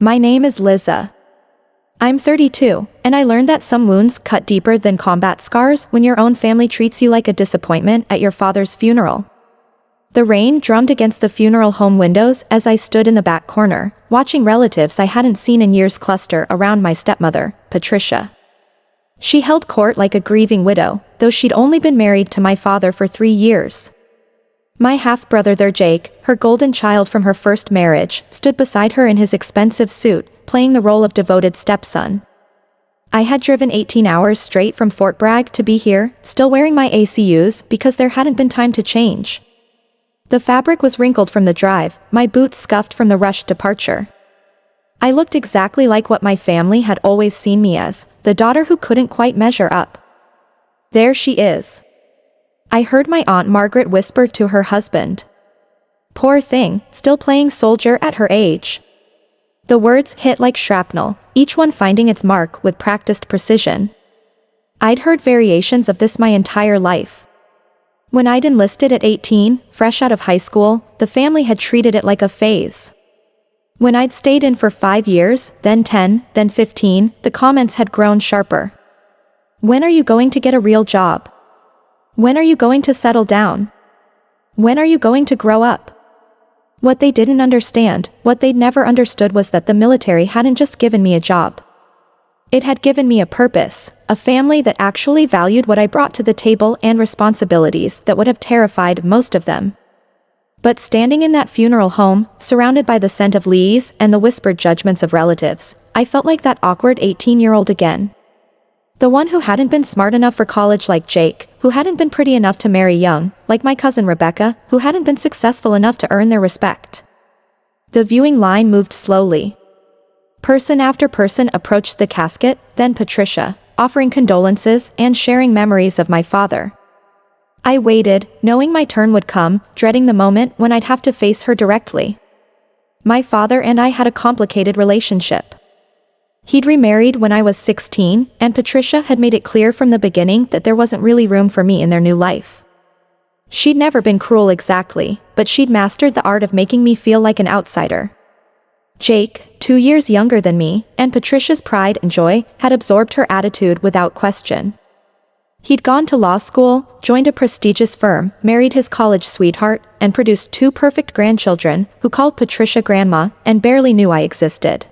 My name is Liza. I'm 32, and I learned that some wounds cut deeper than combat scars when your own family treats you like a disappointment at your father's funeral. The rain drummed against the funeral home windows as I stood in the back corner, watching relatives I hadn't seen in years cluster around my stepmother, Patricia. She held court like a grieving widow, though she'd only been married to my father for 3 years. My half-brother there, Jake, her golden child from her first marriage, stood beside her in his expensive suit, playing the role of devoted stepson. I had driven 18 hours straight from Fort Bragg to be here, still wearing my ACUs because there hadn't been time to change. The fabric was wrinkled from the drive, my boots scuffed from the rushed departure. I looked exactly like what my family had always seen me as, the daughter who couldn't quite measure up. There she is. I heard my Aunt Margaret whisper to her husband. Poor thing, still playing soldier at her age. The words hit like shrapnel, each one finding its mark with practiced precision. I'd heard variations of this my entire life. When I'd enlisted at 18, fresh out of high school, the family had treated it like a phase. When I'd stayed in for 5 years, then 10, then 15, the comments had grown sharper. When are you going to get a real job? When are you going to settle down? When are you going to grow up? What they didn't understand, what they'd never understood, was that the military hadn't just given me a job. It had given me a purpose, a family that actually valued what I brought to the table, and responsibilities that would have terrified most of them. But standing in that funeral home, surrounded by the scent of leaves and the whispered judgments of relatives, I felt like that awkward 18-year-old again. The one who hadn't been smart enough for college like Jake, who hadn't been pretty enough to marry young, like my cousin Rebecca, who hadn't been successful enough to earn their respect. The viewing line moved slowly. Person after person approached the casket, then Patricia, offering condolences and sharing memories of my father. I waited, knowing my turn would come, dreading the moment when I'd have to face her directly. My father and I had a complicated relationship. He'd remarried when I was 16, and Patricia had made it clear from the beginning that there wasn't really room for me in their new life. She'd never been cruel exactly, but she'd mastered the art of making me feel like an outsider. Jake, 2 years younger than me, and Patricia's pride and joy, had absorbed her attitude without question. He'd gone to law school, joined a prestigious firm, married his college sweetheart, and produced 2 perfect grandchildren, who called Patricia Grandma, and barely knew I existed.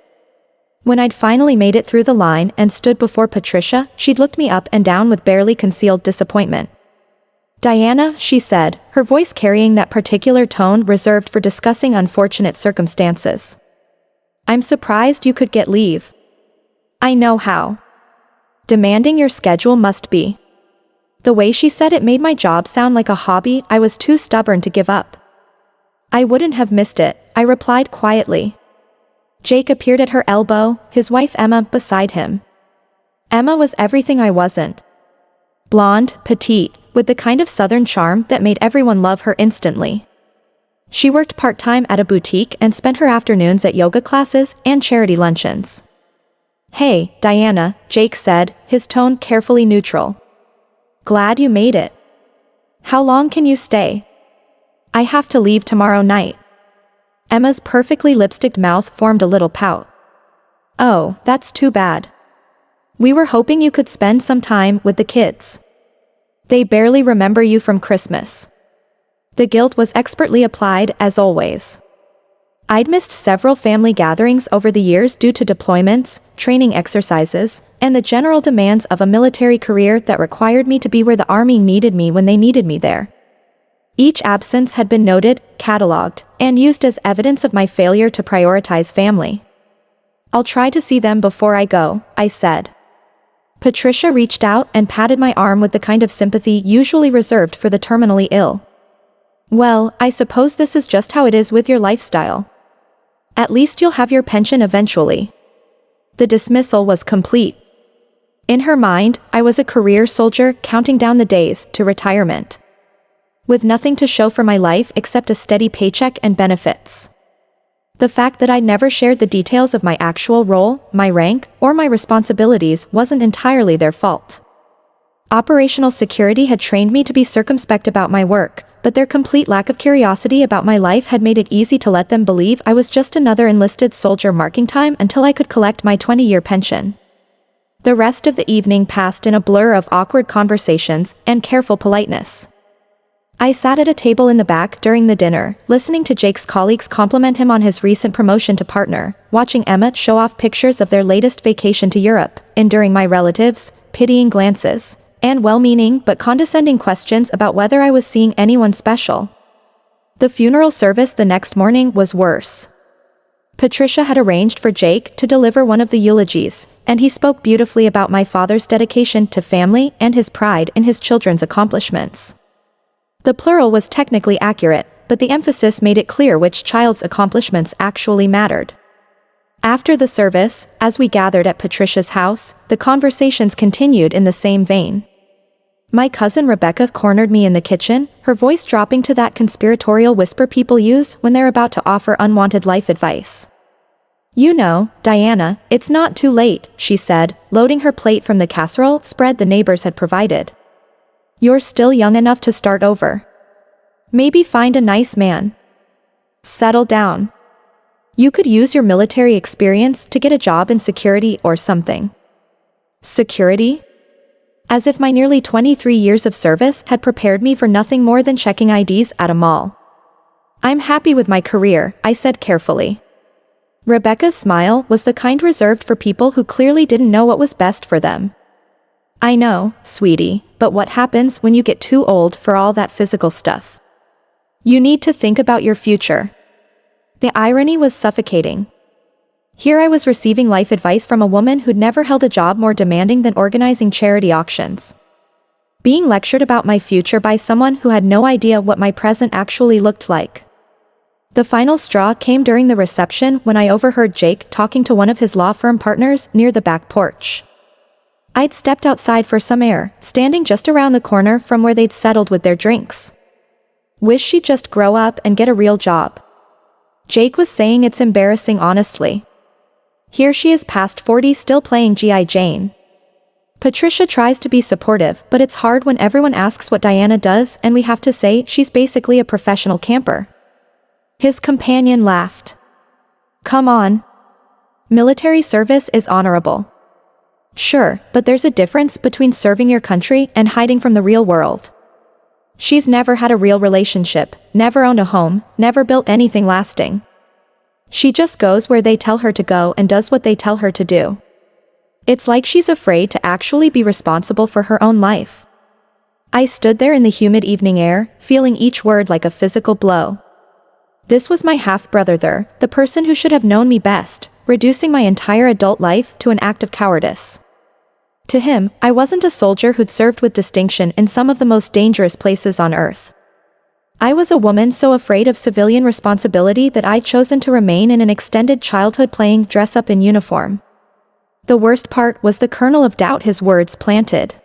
When I'd finally made it through the line and stood before Patricia, she'd looked me up and down with barely concealed disappointment. Diana, she said, her voice carrying that particular tone reserved for discussing unfortunate circumstances. I'm surprised you could get leave. I know how demanding your schedule must be. The way she said it made my job sound like a hobby I was too stubborn to give up. I wouldn't have missed it, I replied quietly. Jake appeared at her elbow, his wife Emma beside him. Emma was everything I wasn't. Blonde, petite, with the kind of southern charm that made everyone love her instantly. She worked part-time at a boutique and spent her afternoons at yoga classes and charity luncheons. Hey, Diana, Jake said, his tone carefully neutral. Glad you made it. How long can you stay? I have to leave tomorrow night. Emma's perfectly lipsticked mouth formed a little pout. Oh, that's too bad. We were hoping you could spend some time with the kids. They barely remember you from Christmas. The guilt was expertly applied, as always. I'd missed several family gatherings over the years due to deployments, training exercises, and the general demands of a military career that required me to be where the Army needed me when they needed me there. Each absence had been noted, cataloged, and used as evidence of my failure to prioritize family. I'll try to see them before I go, I said. Patricia reached out and patted my arm with the kind of sympathy usually reserved for the terminally ill. Well, I suppose this is just how it is with your lifestyle. At least you'll have your pension eventually. The dismissal was complete. In her mind, I was a career soldier counting down the days to retirement, with nothing to show for my life except a steady paycheck and benefits. The fact that I'd never shared the details of my actual role, my rank, or my responsibilities wasn't entirely their fault. Operational security had trained me to be circumspect about my work, but their complete lack of curiosity about my life had made it easy to let them believe I was just another enlisted soldier marking time until I could collect my 20-year pension. The rest of the evening passed in a blur of awkward conversations and careful politeness. I sat at a table in the back during the dinner, listening to Jake's colleagues compliment him on his recent promotion to partner, watching Emma show off pictures of their latest vacation to Europe, enduring my relatives' pitying glances, and well-meaning but condescending questions about whether I was seeing anyone special. The funeral service the next morning was worse. Patricia had arranged for Jake to deliver one of the eulogies, and he spoke beautifully about my father's dedication to family and his pride in his children's accomplishments. The plural was technically accurate, but the emphasis made it clear which child's accomplishments actually mattered. After the service, as we gathered at Patricia's house, the conversations continued in the same vein. My cousin Rebecca cornered me in the kitchen, her voice dropping to that conspiratorial whisper people use when they're about to offer unwanted life advice. "You know, Diana, it's not too late," she said, loading her plate from the casserole spread the neighbors had provided. "You're still young enough to start over. Maybe find a nice man. Settle down. You could use your military experience to get a job in security or something." Security? As if my nearly 23 years of service had prepared me for nothing more than checking IDs at a mall. "I'm happy with my career," I said carefully. Rebecca's smile was the kind reserved for people who clearly didn't know what was best for them. "I know, sweetie, but what happens when you get too old for all that physical stuff? You need to think about your future." The irony was suffocating. Here I was receiving life advice from a woman who'd never held a job more demanding than organizing charity auctions. Being lectured about my future by someone who had no idea what my present actually looked like. The final straw came during the reception when I overheard Jake talking to one of his law firm partners near the back porch. I'd stepped outside for some air, standing just around the corner from where they'd settled with their drinks. "Wish she'd just grow up and get a real job." Jake was saying, "It's embarrassing, honestly. Here she is past 40 still playing G.I. Jane." Patricia tries to be supportive, but it's hard when everyone asks what Diana does and we have to say she's basically a professional camper. His companion laughed. "Come on. Military service is honorable." "Sure, but there's a difference between serving your country and hiding from the real world. She's never had a real relationship, never owned a home, never built anything lasting. She just goes where they tell her to go and does what they tell her to do. It's like she's afraid to actually be responsible for her own life." I stood there in the humid evening air, feeling each word like a physical blow. This was my half-brother there, the person who should have known me best, reducing my entire adult life to an act of cowardice. To him, I wasn't a soldier who'd served with distinction in some of the most dangerous places on earth. I was a woman so afraid of civilian responsibility that I'd chosen to remain in an extended childhood playing dress-up in uniform. The worst part was the kernel of doubt his words planted.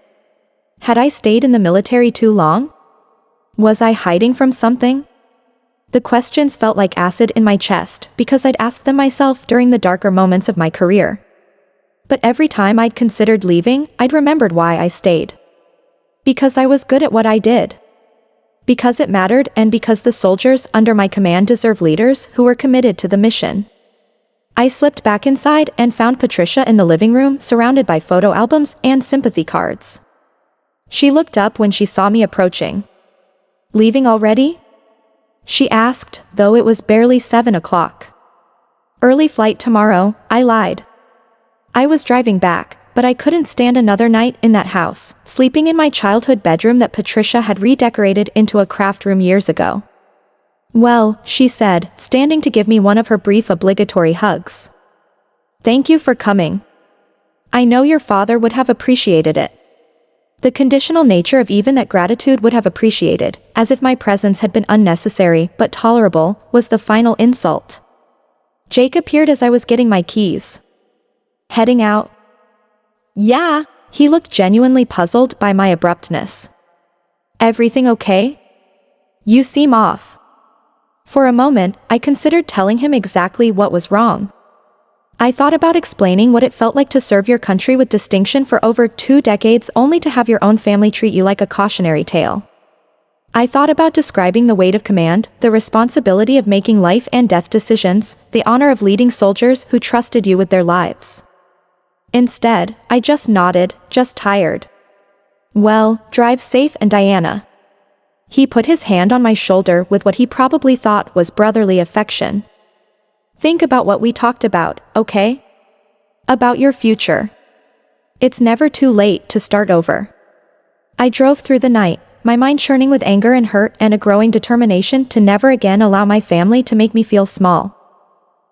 Had I stayed in the military too long? Was I hiding from something? The questions felt like acid in my chest because I'd asked them myself during the darker moments of my career. But every time I'd considered leaving, I'd remembered why I stayed. Because I was good at what I did. Because it mattered and because the soldiers under my command deserve leaders who were committed to the mission. I slipped back inside and found Patricia in the living room surrounded by photo albums and sympathy cards. She looked up when she saw me approaching. "Leaving already?" she asked, though it was barely 7 o'clock. "Early flight tomorrow," I lied. I was driving back, but I couldn't stand another night in that house, sleeping in my childhood bedroom that Patricia had redecorated into a craft room years ago. "Well," she said, standing to give me one of her brief obligatory hugs. "Thank you for coming. I know your father would have appreciated it." The conditional nature of even that gratitude would have appreciated, as if my presence had been unnecessary but tolerable, was the final insult. Jake appeared as I was getting my keys. "Heading out?" "Yeah." He looked genuinely puzzled by my abruptness. "Everything okay? You seem off." For a moment, I considered telling him exactly what was wrong. I thought about explaining what it felt like to serve your country with distinction for over 2 decades only to have your own family treat you like a cautionary tale. I thought about describing the weight of command, the responsibility of making life and death decisions, the honor of leading soldiers who trusted you with their lives. Instead, I just nodded, just tired. Well, drive safe, and Diana. He put his hand on my shoulder with what he probably thought was brotherly affection. Think about what we talked about, okay? About your future. It's never too late to start over. I drove through the night, my mind churning with anger and hurt and a growing determination to never again allow my family to make me feel small.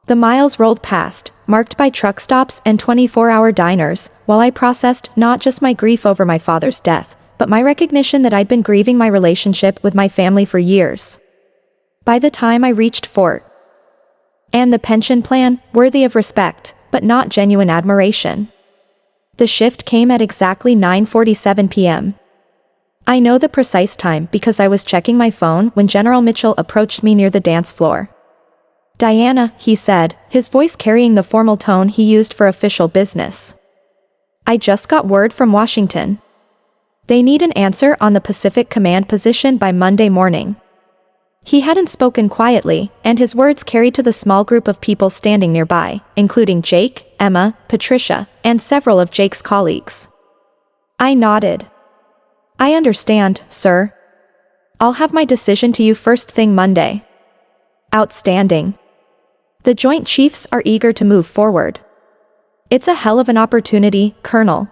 The miles rolled past, marked by truck stops and 24-hour diners, while I processed not just my grief over my father's death, but my recognition that I'd been grieving my relationship with my family for years. By the time I reached Fort, and the pension plan, worthy of respect, but not genuine admiration. The shift came at exactly 9:47 p.m. I know the precise time because I was checking my phone when General Mitchell approached me near the dance floor. Diana, he said, his voice carrying the formal tone he used for official business. I just got word from Washington. They need an answer on the Pacific Command position by Monday morning. He hadn't spoken quietly, and his words carried to the small group of people standing nearby, including Jake, Emma, Patricia, and several of Jake's colleagues. I nodded. I understand, sir. I'll have my decision to you first thing Monday. Outstanding. The Joint Chiefs are eager to move forward. It's a hell of an opportunity, Colonel.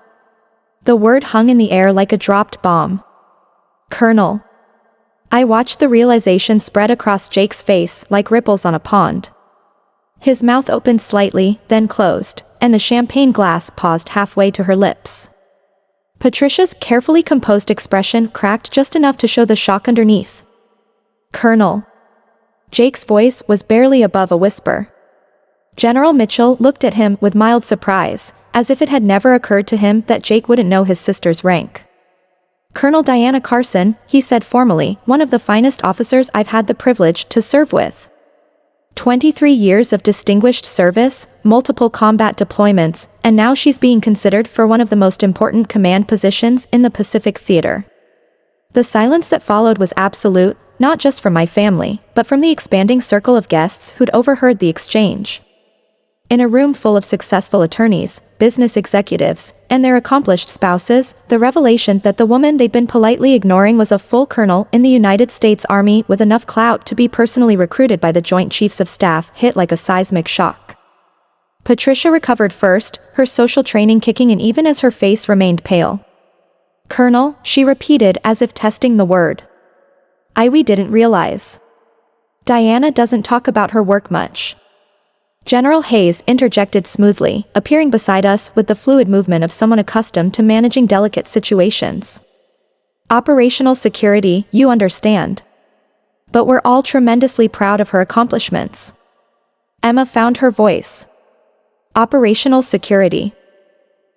The word hung in the air like a dropped bomb. Colonel. I watched the realization spread across Jake's face like ripples on a pond. His mouth opened slightly, then closed, and the champagne glass paused halfway to her lips. Patricia's carefully composed expression cracked just enough to show the shock underneath. Colonel. Jake's voice was barely above a whisper. General Mitchell looked at him with mild surprise, as if it had never occurred to him that Jake wouldn't know his sister's rank. Colonel Diana Carson, he said formally, one of the finest officers I've had the privilege to serve with. 23 years of distinguished service, multiple combat deployments, and now she's being considered for one of the most important command positions in the Pacific Theater. The silence that followed was absolute, not just from my family, but from the expanding circle of guests who'd overheard the exchange. In a room full of successful attorneys, business executives, and their accomplished spouses, the revelation that the woman they'd been politely ignoring was a full colonel in the United States Army with enough clout to be personally recruited by the Joint Chiefs of Staff hit like a seismic shock. Patricia recovered first, her social training kicking in even as her face remained pale. Colonel, she repeated as if testing the word. We didn't realize. Diana doesn't talk about her work much. General Hayes interjected smoothly, appearing beside us with the fluid movement of someone accustomed to managing delicate situations. Operational security, you understand. But we're all tremendously proud of her accomplishments. Emma found her voice. Operational security.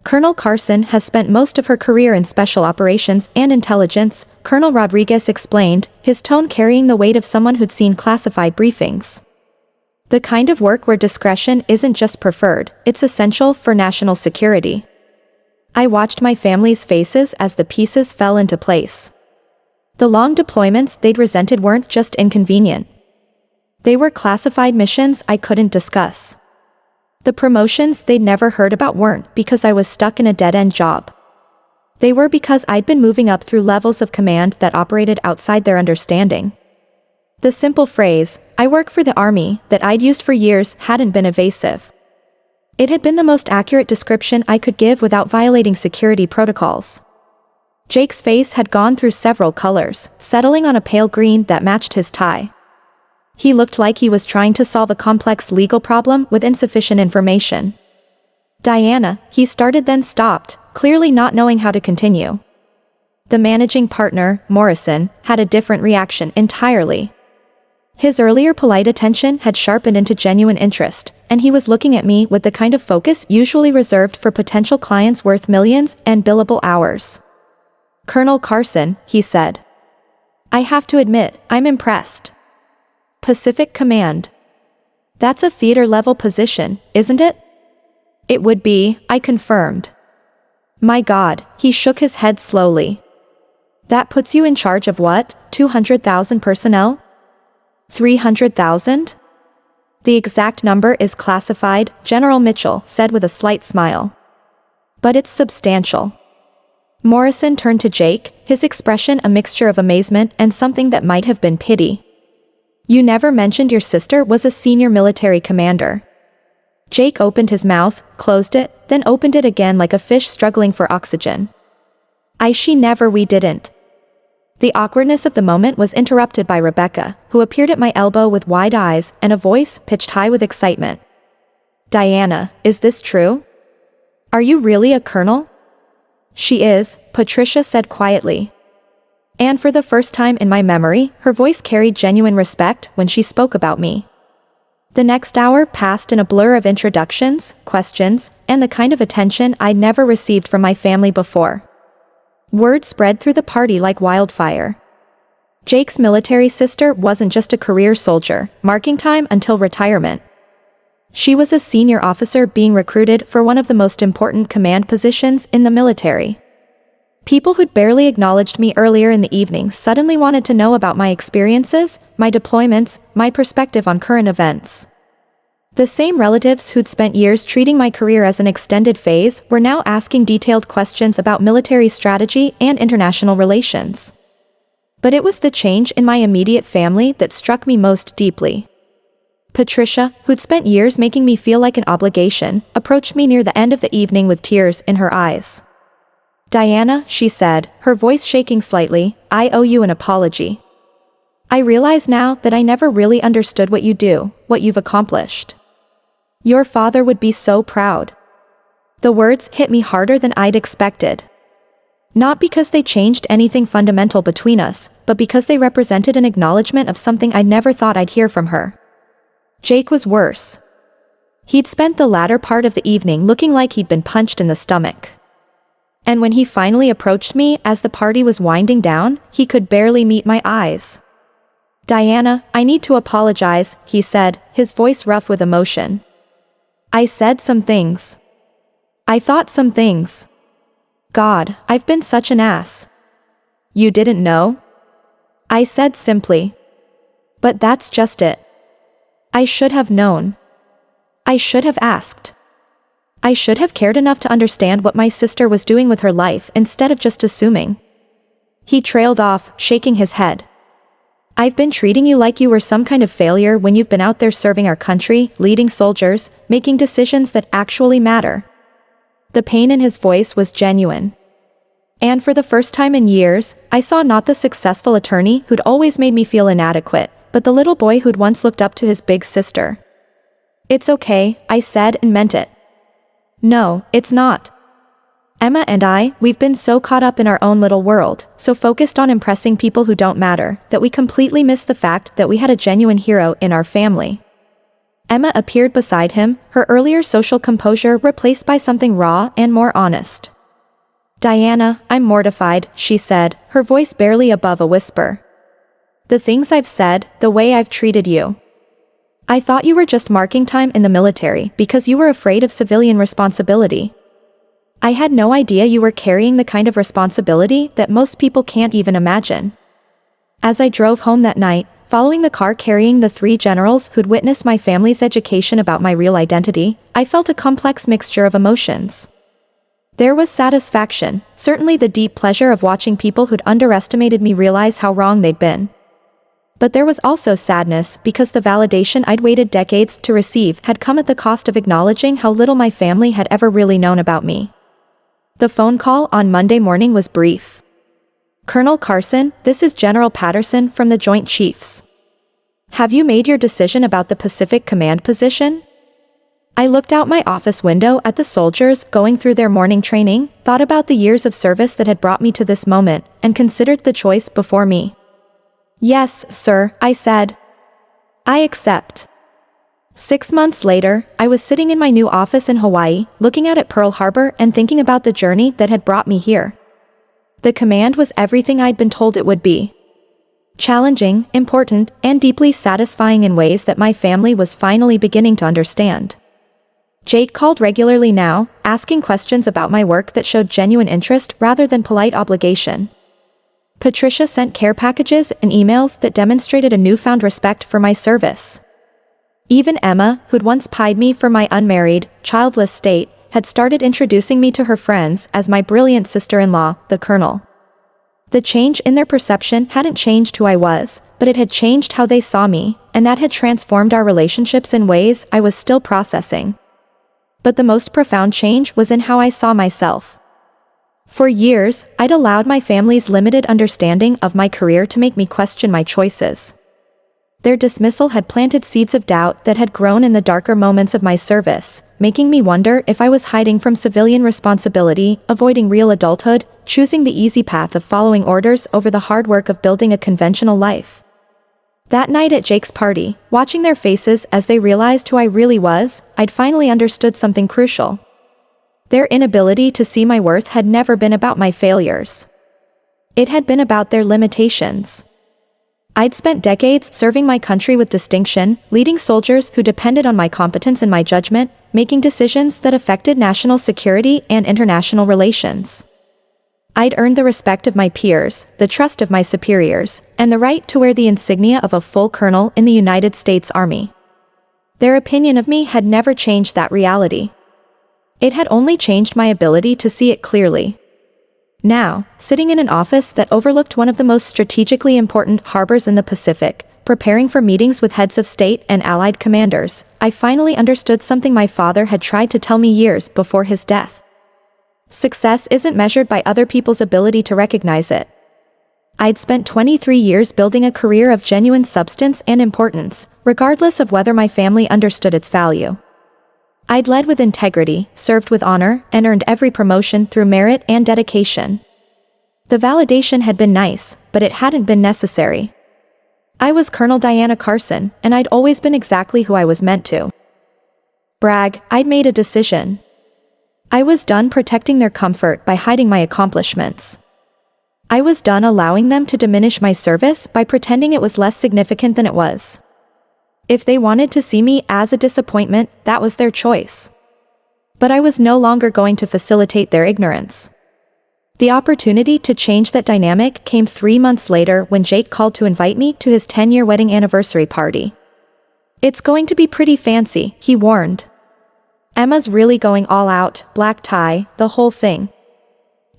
Colonel Carson has spent most of her career in special operations and intelligence, Colonel Rodriguez explained, his tone carrying the weight of someone who'd seen classified briefings. The kind of work where discretion isn't just preferred, it's essential for national security. I watched my family's faces as the pieces fell into place. The long deployments they'd resented weren't just inconvenient. They were classified missions I couldn't discuss. The promotions they'd never heard about weren't because I was stuck in a dead-end job. They were because I'd been moving up through levels of command that operated outside their understanding. The simple phrase, "I work for the Army," that I'd used for years hadn't been evasive. It had been the most accurate description I could give without violating security protocols. Jake's face had gone through several colors, settling on a pale green that matched his tie. He looked like he was trying to solve a complex legal problem with insufficient information. Diana, he started then stopped, clearly not knowing how to continue. The managing partner, Morrison, had a different reaction entirely. His earlier polite attention had sharpened into genuine interest, and he was looking at me with the kind of focus usually reserved for potential clients worth millions and billable hours. Colonel Carson, he said. I have to admit, I'm impressed. Pacific Command. That's a theater-level position, isn't it? It would be, I confirmed. My God, he shook his head slowly. That puts you in charge of what, 200,000 personnel? 300,000? The exact number is classified, General Mitchell said with a slight smile. But it's substantial. Morrison turned to Jake, his expression a mixture of amazement and something that might have been pity. You never mentioned your sister was a senior military commander. Jake opened his mouth, closed it, then opened it again like a fish struggling for oxygen. We didn't. The awkwardness of the moment was interrupted by Rebecca, who appeared at my elbow with wide eyes and a voice pitched high with excitement. Diana, is this true? Are you really a colonel? She is, Patricia said quietly. And for the first time in my memory, her voice carried genuine respect when she spoke about me. The next hour passed in a blur of introductions, questions, and the kind of attention I'd never received from my family before. Word spread through the party like wildfire. Jake's military sister wasn't just a career soldier, marking time until retirement. She was a senior officer being recruited for one of the most important command positions in the military. People who'd barely acknowledged me earlier in the evening suddenly wanted to know about my experiences, my deployments, my perspective on current events. The same relatives who'd spent years treating my career as an extended phase were now asking detailed questions about military strategy and international relations. But it was the change in my immediate family that struck me most deeply. Patricia, who'd spent years making me feel like an obligation, approached me near the end of the evening with tears in her eyes. Diana, she said, her voice shaking slightly, I owe you an apology. I realize now that I never really understood what you do, what you've accomplished. Your father would be so proud. The words hit me harder than I'd expected. Not because they changed anything fundamental between us, but because they represented an acknowledgement of something I'd never thought I'd hear from her. Jake was worse. He'd spent the latter part of the evening looking like he'd been punched in the stomach. And when he finally approached me as the party was winding down, he could barely meet my eyes. Diana, I need to apologize, he said, his voice rough with emotion. I said some things. I thought some things. God, I've been such an ass. You didn't know? I said simply. But that's just it. I should have known. I should have asked. I should have cared enough to understand what my sister was doing with her life instead of just assuming. He trailed off, shaking his head. I've been treating you like you were some kind of failure when you've been out there serving our country, leading soldiers, making decisions that actually matter. The pain in his voice was genuine. And for the first time in years, I saw not the successful attorney who'd always made me feel inadequate, but the little boy who'd once looked up to his big sister. It's okay, I said and meant it. No, it's not. Emma and we've been so caught up in our own little world, so focused on impressing people who don't matter, that we completely missed the fact that we had a genuine hero in our family. Emma appeared beside him, her earlier social composure replaced by something raw and more honest. Diana, I'm mortified, she said, her voice barely above a whisper. The things I've said, the way I've treated you. I thought you were just marking time in the military because you were afraid of civilian responsibility. I had no idea you were carrying the kind of responsibility that most people can't even imagine. As I drove home that night, following the car carrying the 3 generals who'd witnessed my family's education about my real identity, I felt a complex mixture of emotions. There was satisfaction, certainly the deep pleasure of watching people who'd underestimated me realize how wrong they'd been. But there was also sadness because the validation I'd waited decades to receive had come at the cost of acknowledging how little my family had ever really known about me. The phone call on Monday morning was brief. Colonel Carson, this is General Patterson from the Joint Chiefs. Have you made your decision about the Pacific Command position? I looked out my office window at the soldiers going through their morning training, thought about the years of service that had brought me to this moment, and considered the choice before me. Yes, sir, I said. I accept. 6 months later, I was sitting in my new office in Hawaii, looking out at Pearl Harbor and thinking about the journey that had brought me here. The command was everything I'd been told it would be. Challenging, important, and deeply satisfying in ways that my family was finally beginning to understand. Jake called regularly now, asking questions about my work that showed genuine interest rather than polite obligation. Patricia sent care packages and emails that demonstrated a newfound respect for my service. Even Emma, who'd once pied me for my unmarried, childless state, had started introducing me to her friends as my brilliant sister-in-law, the Colonel. The change in their perception hadn't changed who I was, but it had changed how they saw me, and that had transformed our relationships in ways I was still processing. But the most profound change was in how I saw myself. For years, I'd allowed my family's limited understanding of my career to make me question my choices. Their dismissal had planted seeds of doubt that had grown in the darker moments of my service, making me wonder if I was hiding from civilian responsibility, avoiding real adulthood, choosing the easy path of following orders over the hard work of building a conventional life. That night at Jake's party, watching their faces as they realized who I really was, I'd finally understood something crucial. Their inability to see my worth had never been about my failures. It had been about their limitations. I'd spent decades serving my country with distinction, leading soldiers who depended on my competence and my judgment, making decisions that affected national security and international relations. I'd earned the respect of my peers, the trust of my superiors, and the right to wear the insignia of a full colonel in the United States Army. Their opinion of me had never changed that reality. It had only changed my ability to see it clearly. Now, sitting in an office that overlooked one of the most strategically important harbors in the Pacific, preparing for meetings with heads of state and allied commanders, I finally understood something my father had tried to tell me years before his death. Success isn't measured by other people's ability to recognize it. I'd spent 23 years building a career of genuine substance and importance, regardless of whether my family understood its value. I'd led with integrity, served with honor, and earned every promotion through merit and dedication. The validation had been nice, but it hadn't been necessary. I was Colonel Diana Carson, and I'd always been exactly who I was meant to. Bragg, I'd made a decision. I was done protecting their comfort by hiding my accomplishments. I was done allowing them to diminish my service by pretending it was less significant than it was. If they wanted to see me as a disappointment, that was their choice. But I was no longer going to facilitate their ignorance. The opportunity to change that dynamic came 3 months later when Jake called to invite me to his 10-year wedding anniversary party. "It's going to be pretty fancy," he warned. "Emma's really going all out, black tie, the whole thing."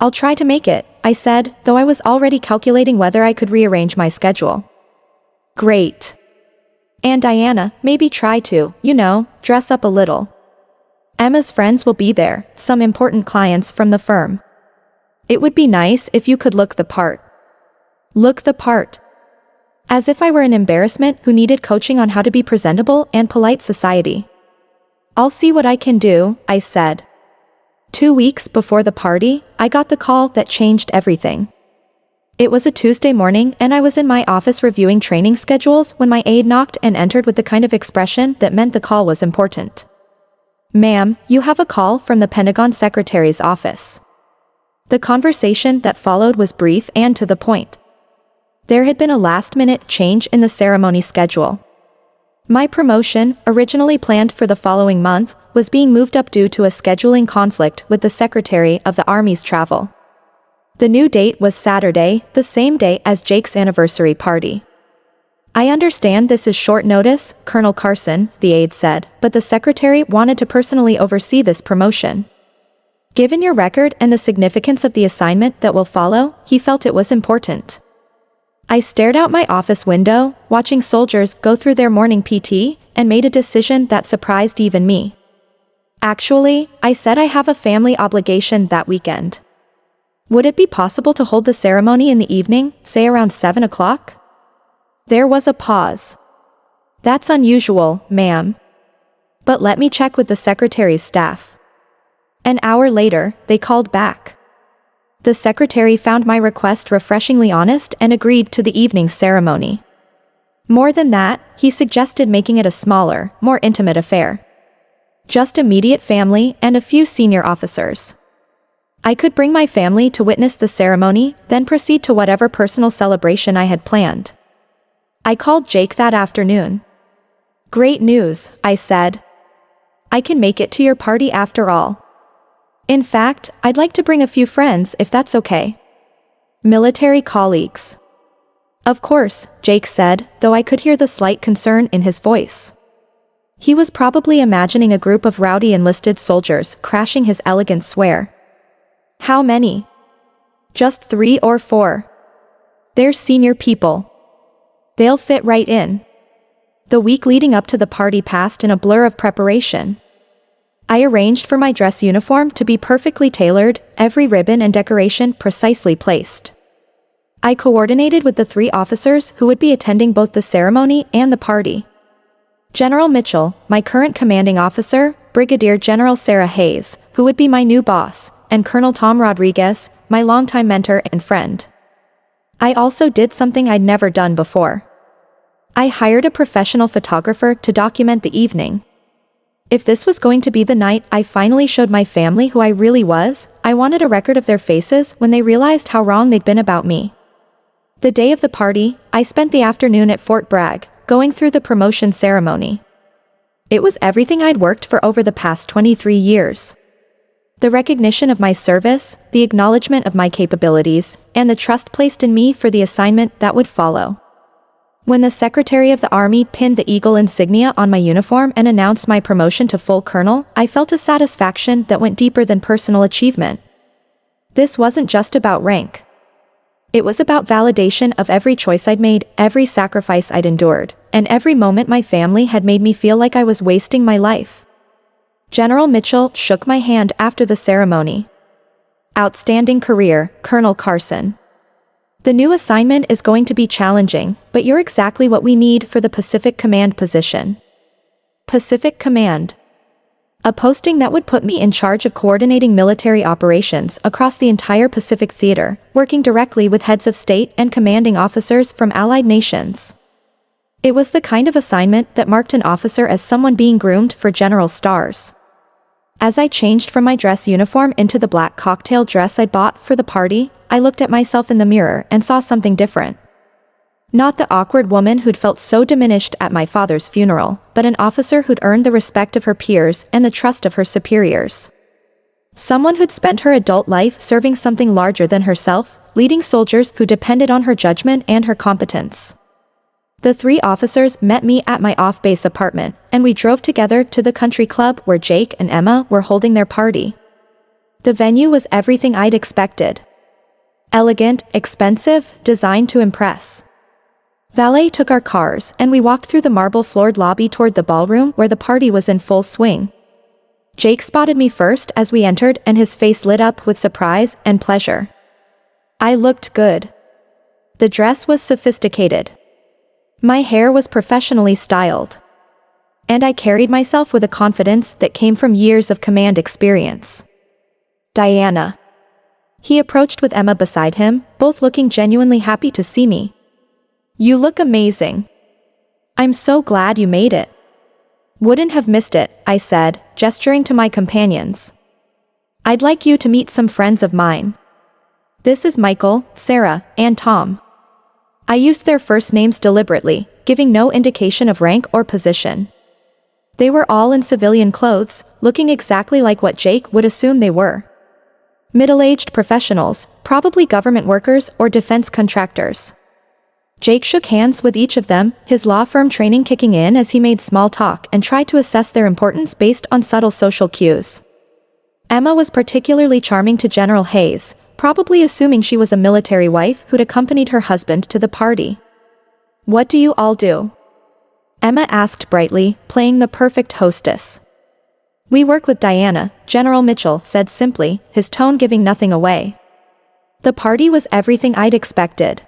"I'll try to make it," I said, though I was already calculating whether I could rearrange my schedule. "Great. And Diana, maybe try to, dress up a little. Emma's friends will be there, some important clients from the firm. It would be nice if you could look the part." Look the part. As if I were an embarrassment who needed coaching on how to be presentable and polite society. "I'll see what I can do," I said. 2 weeks before the party, I got the call that changed everything. It was a Tuesday morning and I was in my office reviewing training schedules when my aide knocked and entered with the kind of expression that meant the call was important. "Ma'am, you have a call from the Pentagon Secretary's office." The conversation that followed was brief and to the point. There had been a last-minute change in the ceremony schedule. My promotion, originally planned for the following month, was being moved up due to a scheduling conflict with the Secretary of the Army's travel. The new date was Saturday, the same day as Jake's anniversary party. "I understand this is short notice, Colonel Carson," the aide said, "but the Secretary wanted to personally oversee this promotion. Given your record and the significance of the assignment that will follow, he felt it was important." I stared out my office window, watching soldiers go through their morning PT, and made a decision that surprised even me. "Actually," I said, "I have a family obligation that weekend. Would it be possible to hold the ceremony in the evening, say around 7 o'clock? There was a pause. "That's unusual, ma'am. But let me check with the Secretary's staff." An hour later, they called back. The Secretary found my request refreshingly honest and agreed to the evening's ceremony. More than that, he suggested making it a smaller, more intimate affair. Just immediate family and a few senior officers. I could bring my family to witness the ceremony, then proceed to whatever personal celebration I had planned. I called Jake that afternoon. "Great news," I said. "I can make it to your party after all. In fact, I'd like to bring a few friends if that's okay." Military colleagues. Of course, Jake said, though I could hear the slight concern in his voice. He was probably imagining a group of rowdy enlisted soldiers crashing his elegant swear. How many? Just 3 or 4. They're senior people. They'll fit right in. The week leading up to the party passed in a blur of preparation. I arranged for my dress uniform to be perfectly tailored, every ribbon and decoration precisely placed. I coordinated with the 3 officers who would be attending both the ceremony and the party. General Mitchell, my current commanding officer, Brigadier General Sarah Hayes, who would be my new boss, and Colonel Tom Rodriguez, my longtime mentor and friend. I also did something I'd never done before. I hired a professional photographer to document the evening. If this was going to be the night I finally showed my family who I really was, I wanted a record of their faces when they realized how wrong they'd been about me. The day of the party, I spent the afternoon at Fort Bragg, going through the promotion ceremony. It was everything I'd worked for over the past 23 years. The recognition of my service, the acknowledgement of my capabilities, and the trust placed in me for the assignment that would follow. When the Secretary of the Army pinned the eagle insignia on my uniform and announced my promotion to full colonel, I felt a satisfaction that went deeper than personal achievement. This wasn't just about rank. It was about validation of every choice I'd made, every sacrifice I'd endured, and every moment my family had made me feel like I was wasting my life. General Mitchell shook my hand after the ceremony. Outstanding career, Colonel Carson. The new assignment is going to be challenging, but you're exactly what we need for the Pacific Command position. Pacific Command. A posting that would put me in charge of coordinating military operations across the entire Pacific Theater, working directly with heads of state and commanding officers from allied nations. It was the kind of assignment that marked an officer as someone being groomed for general stars. As I changed from my dress uniform into the black cocktail dress I'd bought for the party, I looked at myself in the mirror and saw something different. Not the awkward woman who'd felt so diminished at my father's funeral, but an officer who'd earned the respect of her peers and the trust of her superiors. Someone who'd spent her adult life serving something larger than herself, leading soldiers who depended on her judgment and her competence. The 3 officers met me at my off-base apartment, and we drove together to the country club where Jake and Emma were holding their party. The venue was everything I'd expected. Elegant, expensive, designed to impress. Valet took our cars, and we walked through the marble-floored lobby toward the ballroom where the party was in full swing. Jake spotted me first as we entered, and his face lit up with surprise and pleasure. I looked good. The dress was sophisticated. My hair was professionally styled. And I carried myself with a confidence that came from years of command experience. Diana. He approached with Emma beside him, both looking genuinely happy to see me. You look amazing. I'm so glad you made it. Wouldn't have missed it, I said, gesturing to my companions. I'd like you to meet some friends of mine. This is Michael, Sarah, and Tom. I used their first names deliberately, giving no indication of rank or position. They were all in civilian clothes, looking exactly like what Jake would assume they were. Middle-aged professionals, probably government workers or defense contractors. Jake shook hands with each of them, his law firm training kicking in as he made small talk and tried to assess their importance based on subtle social cues. Emma was particularly charming to General Hayes, probably assuming she was a military wife who'd accompanied her husband to the party. What do you all do? Emma asked brightly, playing the perfect hostess. We work with Diana, General Mitchell said simply, his tone giving nothing away. The party was everything I'd expected.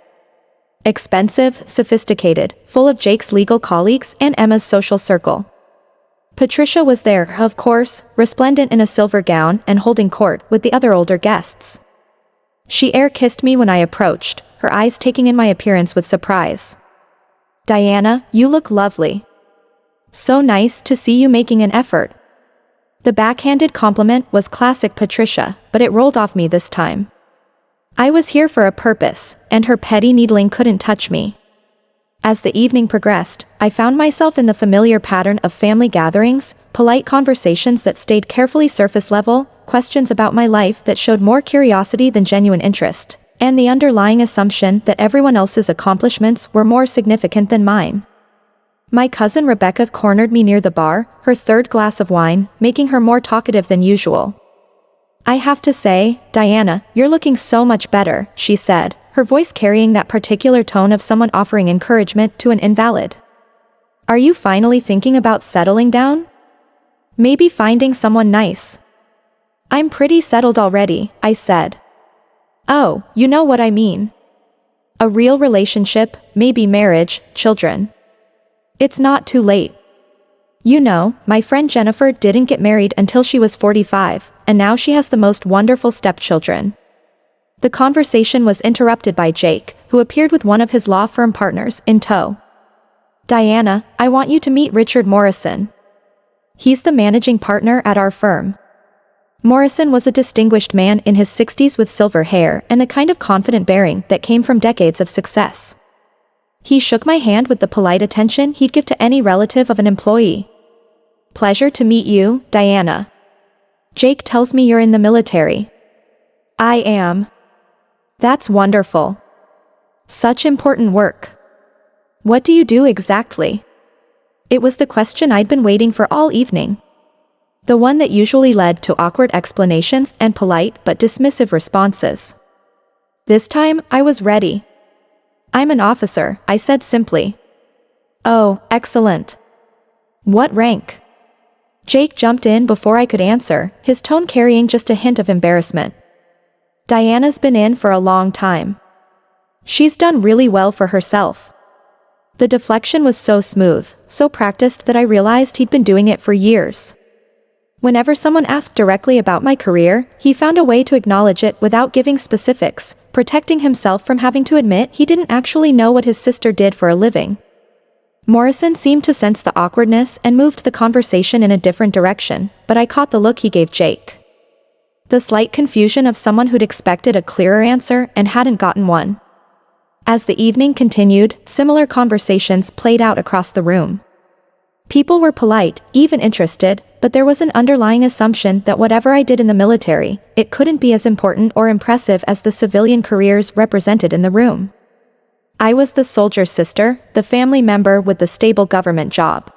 Expensive, sophisticated, full of Jake's legal colleagues and Emma's social circle. Patricia was there, of course, resplendent in a silver gown and holding court with the other older guests. She air-kissed me when I approached, her eyes taking in my appearance with surprise. Diana, you look lovely. So nice to see you making an effort. The backhanded compliment was classic Patricia, but it rolled off me this time. I was here for a purpose, and her petty needling couldn't touch me. As the evening progressed, I found myself in the familiar pattern of family gatherings, polite conversations that stayed carefully surface level, questions about my life that showed more curiosity than genuine interest, and the underlying assumption that everyone else's accomplishments were more significant than mine. My cousin Rebecca cornered me near the bar, her third glass of wine, making her more talkative than usual. "I have to say, Diana, you're looking so much better," she said, her voice carrying that particular tone of someone offering encouragement to an invalid. "Are you finally thinking about settling down? Maybe finding someone nice?" "I'm pretty settled already," I said. "Oh, you know what I mean. A real relationship, maybe marriage, children. It's not too late. You know, my friend Jennifer didn't get married until she was 45, and now she has the most wonderful stepchildren." The conversation was interrupted by Jake, who appeared with one of his law firm partners in tow. "Diana, I want you to meet Richard Morrison. He's the managing partner at our firm." Morrison was a distinguished man in his 60s with silver hair and the kind of confident bearing that came from decades of success. He shook my hand with the polite attention he'd give to any relative of an employee. "Pleasure to meet you, Diana. Jake tells me you're in the military." "I am." "That's wonderful. Such important work. What do you do exactly?" It was the question I'd been waiting for all evening. The one that usually led to awkward explanations and polite but dismissive responses. This time, I was ready. "I'm an officer," I said simply. "Oh, excellent. What rank?" Jake jumped in before I could answer, his tone carrying just a hint of embarrassment. "Diana's been in for a long time. She's done really well for herself." The deflection was so smooth, so practiced that I realized he'd been doing it for years. Whenever someone asked directly about my career, he found a way to acknowledge it without giving specifics, protecting himself from having to admit he didn't actually know what his sister did for a living. Morrison seemed to sense the awkwardness and moved the conversation in a different direction, but I caught the look he gave Jake. The slight confusion of someone who'd expected a clearer answer and hadn't gotten one. As the evening continued, similar conversations played out across the room. People were polite, even interested, but there was an underlying assumption that whatever I did in the military, it couldn't be as important or impressive as the civilian careers represented in the room. I was the soldier's sister, the family member with the stable government job.